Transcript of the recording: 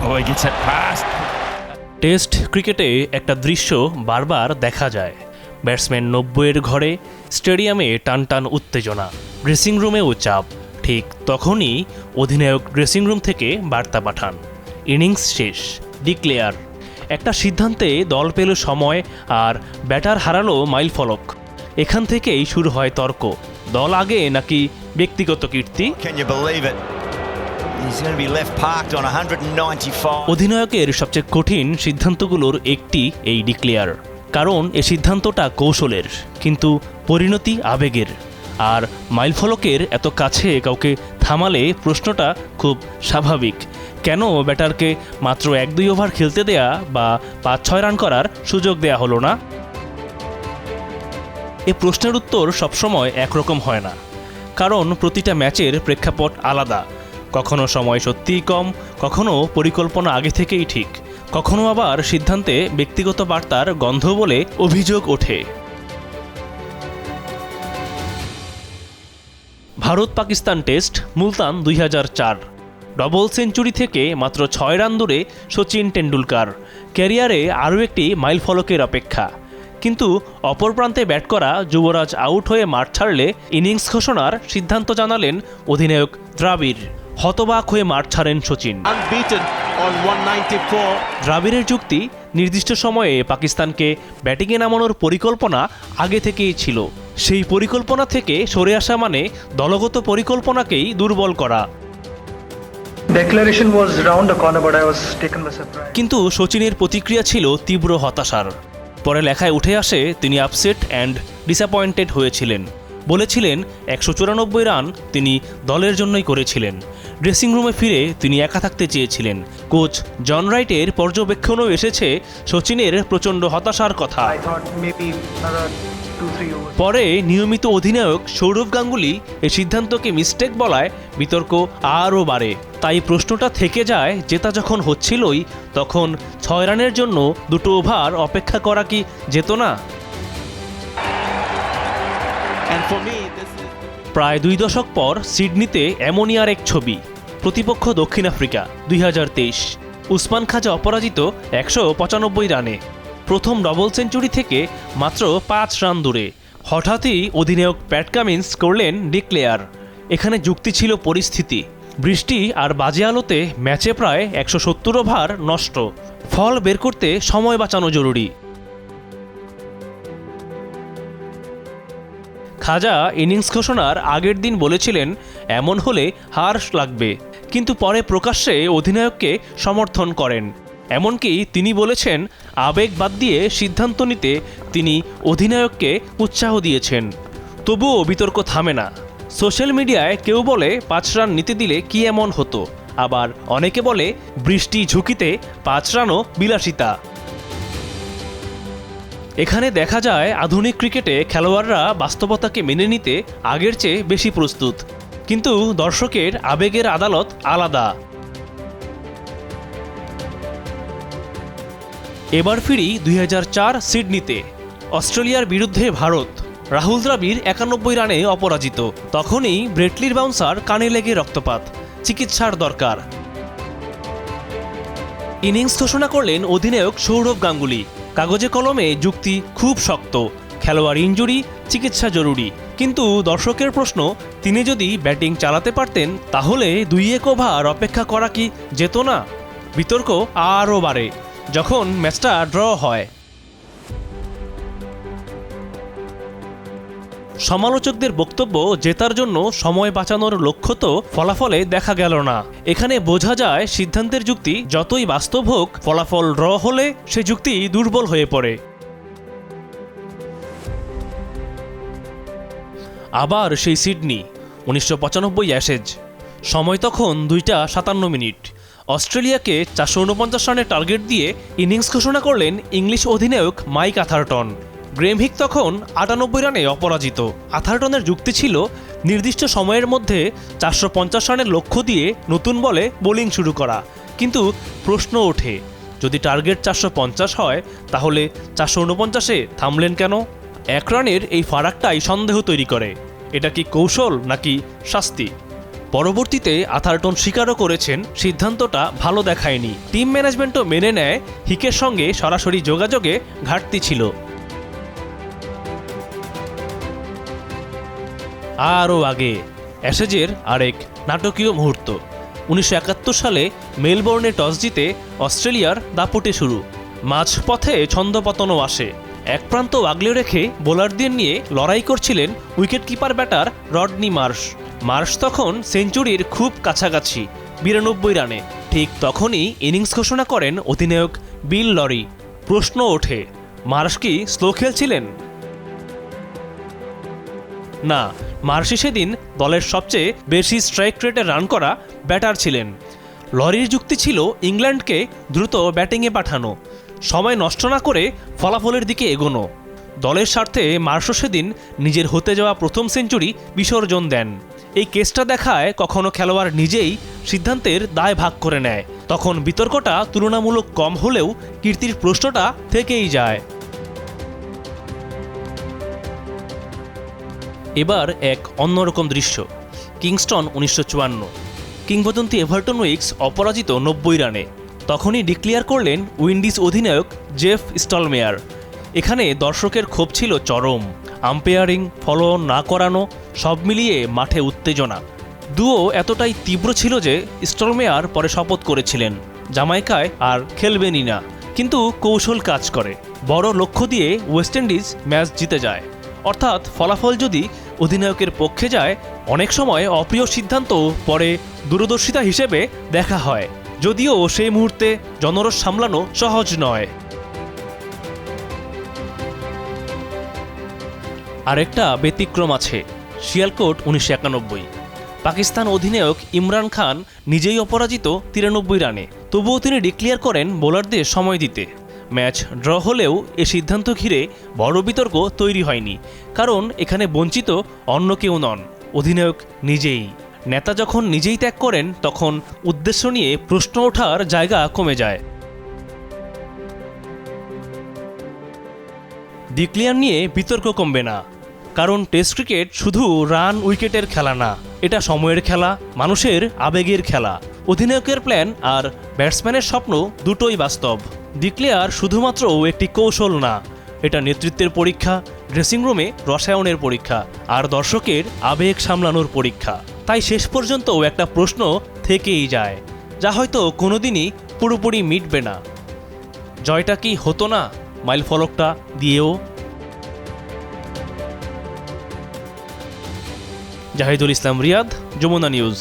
Oh, he gets it past. Test ক্রিকেটে একটা দৃশ্য বারবার দেখা যায়। ব্যাটসম্যান 90-এর ঘরে, স্টেডিয়ামে টানটান উত্তেজনা, ড্রেসিং রুমেও চাপ। ঠিক তখনই অধিনায়ক ড্রেসিং রুম থেকে বার্তা পাঠান, ইনিংস শেষ, ডিক্লেয়ার। একটা সিদ্ধান্তে দল পেল সময় আর ব্যাটার হারালো মাইলফলক। এখান থেকেই শুরু হয় তর্ক, দল আগে নাকি ব্যক্তিগত কীর্তি। Can you believe it? He's going to be left parked on 195. অধিনায়কের সবচেয়ে কঠিন সিদ্ধান্তগুলোর একটি এই ডিক্লেয়ার, কারণ এ সিদ্ধান্তটা কৌশলের, কিন্তু পরিণতি আবেগের। আর মাইলফলকের এত কাছে কাউকে থামালে প্রশ্নটা খুব স্বাভাবিক, কেন ব্যাটারকে মাত্র 1-2 ওভার খেলতে দেয়া বা 5-6 রান করার সুযোগ দেয়া হলো না? এ প্রশ্নের উত্তর সবসময় একরকম হয় না, কারণ প্রতিটা ম্যাচের প্রেক্ষাপট আলাদা। কখনো সময় সত্যিই কম, কখনো পরিকল্পনা আগে থেকেই ঠিক, কখনো আবার সিদ্ধান্তে ব্যক্তিগত বার্তার গন্ধ বলে অভিযোগ ওঠে। Bharat Pakistan test, Multan 2004। Double century থেকে মাত্র 6 রান দূরে সচিন টেন্ডুলকার। ক্যারিয়ারে আরও একটি মাইলফলকের অপেক্ষা। কিন্তু অপর প্রান্তে ব্যাট করা যুবরাজ আউট হয়ে মাঠ ছাড়লে ইনিংস ঘোষণার সিদ্ধান্ত জানালেন অধিনায়ক দ্রাবিড়। হতবাক হয়ে মাঠ ছাড়েন সচিন। দ্রাবিড়ের যুক্তি, নির্দিষ্ট সময়ে পাকিস্তানকে ব্যাটিংয়ে নামানোর পরিকল্পনা আগে থেকেই ছিল। সেই পরিকল্পনা থেকে সরে আসা মানে দলগত পরিকল্পনাকেই দুর্বল করা। কিন্তু সচিনের প্রতিক্রিয়া ছিল তীব্র হতাশার। পরে লেখায় উঠে আসে তিনি আপসেট অ্যান্ড ডিসঅ্যাপয়েন্টেড হয়েছিলেন। বলেছিলেন 194 রান তিনি দলের জন্যই করেছিলেন। ড্রেসিং রুমে ফিরে তিনি একা থাকতে চেয়েছিলেন। কোচ জন রাইটের পর্যবেক্ষণও এসেছে সচিনের প্রচণ্ড হতাশার কথা। পরে নিয়মিত অধিনায়ক সৌরভ গাঙ্গুলি এই সিদ্ধান্তকে মিস্টেক বলায় বিতর্ক আরও বাড়ে। তাই প্রশ্নটা থেকে যায়, জেতা যখন হচ্ছিলই তখন 6 রানের জন্য 2 ওভার অপেক্ষা করা কি যেত না? প্রায় 2 দশক পর সিডনিতে এমনই আর এক ছবি। প্রতিপক্ষ দক্ষিণ আফ্রিকা, 2023। উসমান খাজা অপরাজিত 195 রানে, প্রথম ডবল সেঞ্চুরি থেকে মাত্র 5 রান দূরে। হঠাৎই অধিনায়ক প্যাট কামিন্স করলেন ডিক্লেয়ার। এখানে যুক্তি ছিল পরিস্থিতি। বৃষ্টি আর বাজে আলোতে ম্যাচে প্রায় 170 ওভার নষ্ট। ফল বের করতে সময় বাঁচানো জরুরি। খাজা ইনিংস ঘোষণার আগের দিন বলেছিলেন এমন হলে হার লাগবে, কিন্তু পরে প্রকাশ্যে অধিনায়ককে সমর্থন করেন। এমনকি তিনি বলেছেন আবেগ বাদ দিয়ে সিদ্ধান্ত নিতে তিনি অধিনায়ককে উৎসাহ দিয়েছেন। তবুও বিতর্ক থামে না। সোশ্যাল মিডিয়ায় কেউ বলে 5 রান নিতে দিলে কি এমন হতো, আবার অনেকে বলে বৃষ্টি ঝুঁকিতে 5 রানও বিলাসিতা। এখানে দেখা যায় আধুনিক ক্রিকেটে খেলোয়াড়রা বাস্তবতাকে মেনে নিতে আগের চেয়ে বেশি প্রস্তুত, কিন্তু দর্শকের আবেগের আদালত আলাদা। এবার ফিরি 2004 সিডনিতে। অস্ট্রেলিয়ার বিরুদ্ধে ভারত। রাহুল দ্রাবিড় 91 রানে অপরাজিত। তখনই ব্রেটলির বাউন্সার কানে লেগে রক্তপাত, চিকিৎসার দরকার। ইনিংস ঘোষণা করলেন অধিনায়ক সৌরভ গাঙ্গুলি। কাগজে কলমে যুক্তি খুব শক্ত, খেলোয়াড় ইনজুরি, চিকিৎসা জরুরি। কিন্তু দর্শকের প্রশ্ন, তিনি যদি ব্যাটিং চালাতে পারতেন তাহলে 2-1 ওভার অপেক্ষা করা কি যেত না? বিতর্ক আরও বাড়ে যখন ম্যাচটা ড্র হয়। সমালোচকদের বক্তব্য, জেতার জন্য সময় বাঁচানোর লক্ষ্য তো ফলাফলে দেখা গেল না। এখানে বোঝা যায় সিদ্ধান্তের যুক্তি যতই বাস্তব হোক, ফলাফল ড্র হলে সে যুক্তি দুর্বল হয়ে পড়ে। আবার সেই সিডনি, 1995 অ্যাশেজ। সময় তখন 2:57। অস্ট্রেলিয়াকে 449 রানের টার্গেট দিয়ে ইনিংস ঘোষণা করলেন ইংলিশ অধিনায়ক মাইক আথারটন। গ্রেম হিক তখন 98 রানে অপরাজিত। আথারটনের যুক্তি ছিল নির্দিষ্ট সময়ের মধ্যে 450 রানের লক্ষ্য দিয়ে নতুন বলে বোলিং শুরু করা। কিন্তু প্রশ্ন ওঠে, যদি টার্গেট 450 হয় তাহলে 449-এ থামলেন কেন? 1 রানের এই ফারাকটাই সন্দেহ তৈরি করে। এটা কি কৌশল নাকি শাস্তি? পরবর্তীতে আথারটন স্বীকারও করেছেন সিদ্ধান্তটা ভালো দেখায়নি। টিম ম্যানেজমেন্টও মেনে নেয় হিকের সঙ্গে সরাসরি যোগাযোগে ঘাটতি ছিল। আরও আগে অ্যাশেজের আরেক নাটকীয় মুহূর্ত। 1971 সালে মেলবোর্নে টস জিতে অস্ট্রেলিয়ার দাপটে শুরু। মাঝপথে ছন্দপতনও আসে। এক প্রান্ত আগলে রেখে বোলারদের নিয়ে লড়াই করছিলেন উইকেটকিপার ব্যাটার রডনি মার্শ তখন সেঞ্চুরির খুব কাছাকাছি, 92 রানে। ঠিক তখনই ইনিংস ঘোষণা করেন অধিনায়ক বিল লরি। প্রশ্ন ওঠে, মার্শ কি স্লো খেলছিলেন? না, মার্শি সেদিন দলের সবচেয়ে বেশি স্ট্রাইক রেটে রান করা ব্যাটার ছিলেন। লরির যুক্তি ছিল ইংল্যান্ডকে দ্রুত ব্যাটিংয়ে পাঠানো, সময় নষ্ট না করে ফলাফলের দিকে এগোনো। দলের স্বার্থে মার্শও সেদিন নিজের হতে যাওয়া প্রথম সেঞ্চুরি বিসর্জন দেন। এই কেসটা দেখায় কখনো খেলোয়াড় নিজেই সিদ্ধান্তের দায় ভাগ করে নেয়। তখন বিতর্কটা তুলনামূলক কম হলেও কীর্তির প্রশ্নটা থেকেই যায়। এবার এক অন্যরকম দৃশ্য। কিংস্টন 1954। কিংবদন্তি এভারটন উইক্স অপরাজিত 90 রানে। তখনই ডিক্লেয়ার করলেন উইন্ডিজ অধিনায়ক জেফ স্টলমেয়ার। এখানে দর্শকের ক্ষোভ ছিল চরম। আম্পায়ারিং, ফলো না করানো, সব মিলিয়ে মাঠে উত্তেজনা। দুও এতটাই তীব্র ছিল যে স্টলমেয়ার পরে শপথ করেছিলেন জামাইকায় আর খেলবেনই না। কিন্তু কৌশল কাজ করে। বড় লক্ষ্য দিয়ে ওয়েস্ট ইন্ডিজ ম্যাচ জিতে যায়। অর্থাৎ ফলাফল যদি অধিনায়কের পক্ষে যায়, অনেক সময় অপ্রিয় সিদ্ধান্ত পরে দূরদর্শিতা হিসেবে দেখা হয়, যদিও সেই মুহূর্তে জনরস সামলানো সহজ নয়। আরেকটা ব্যতিক্রম আছে, শিয়ালকোট 1991। পাকিস্তান অধিনায়ক ইমরান খান নিজেই অপরাজিত 93 রানে। তবুও তিনি ডিক্লেয়ার করেন বোলারদের সময় দিতে। ম্যাচ ড্র হলেও এ সিদ্ধান্ত ঘিরে বড় বিতর্ক তৈরি হয়নি, কারণ এখানে বঞ্চিত অন্য কেউ নন, অধিনায়ক নিজেই। নেতা যখন নিজেই ত্যাগ করেন তখন উদ্দেশ্য নিয়ে প্রশ্ন ওঠার জায়গা কমে যায়। ডিক্লেয়ার নিয়ে বিতর্ক কমবে না, কারণ টেস্ট ক্রিকেট শুধু রান উইকেটের খেলা না, এটা সময়ের খেলা, মানুষের আবেগের খেলা। অধিনায়কের প্ল্যান আর ব্যাটসম্যানের স্বপ্ন দুটোই বাস্তব। ডিক্লেয়ার শুধুমাত্র একটি কৌশল না, এটা নেতৃত্বের পরীক্ষা, ড্রেসিং রুমে রসায়নের পরীক্ষা, আর দর্শকের আবেগ সামলানোর পরীক্ষা। তাই শেষ পর্যন্ত একটা প্রশ্ন থেকেই যায়, যা হয়তো কোনোদিনই পুরোপুরি মিটবে না। জয়টা কি হতো না মাইল ফলকটা দিয়েও? জাহিদুল ইসলাম রিয়াদ, যমুনা নিউজ।